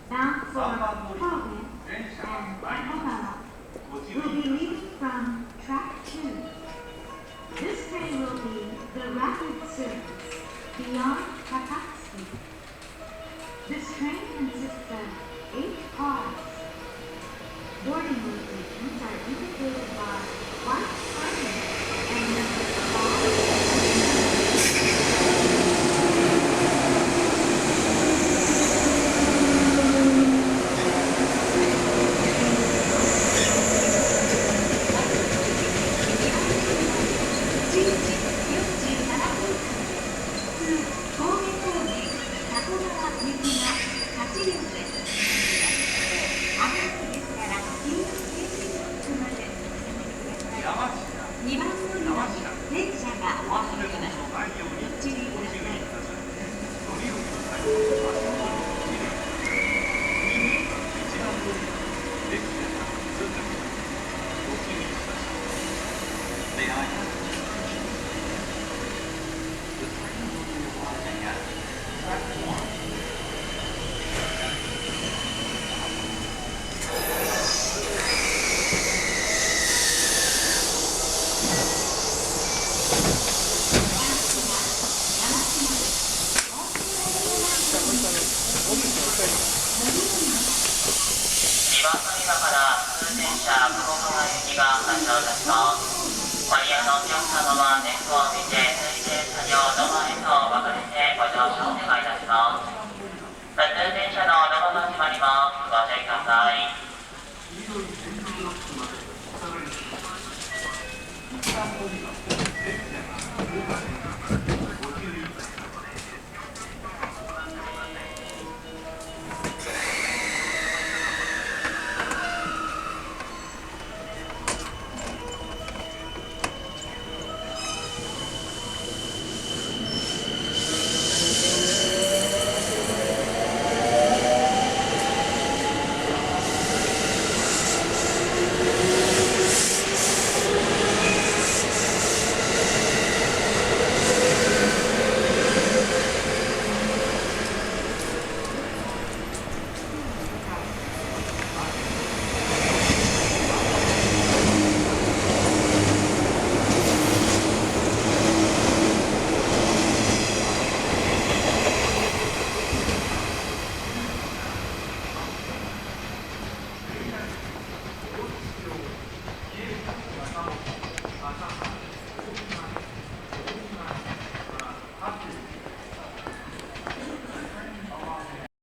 bound for Kobe and Yokohama, will be leaving from track 2. This train will be the rapid service beyond Takatsuki. This train consists of 8 cars. Boarding locations are indicated by white signage and number 5.ワイヤーのお客様は電光を見て推薦作業の前と分かれてご乗車お願いいたします。普通電車のドアが閉まります。ご注意ください。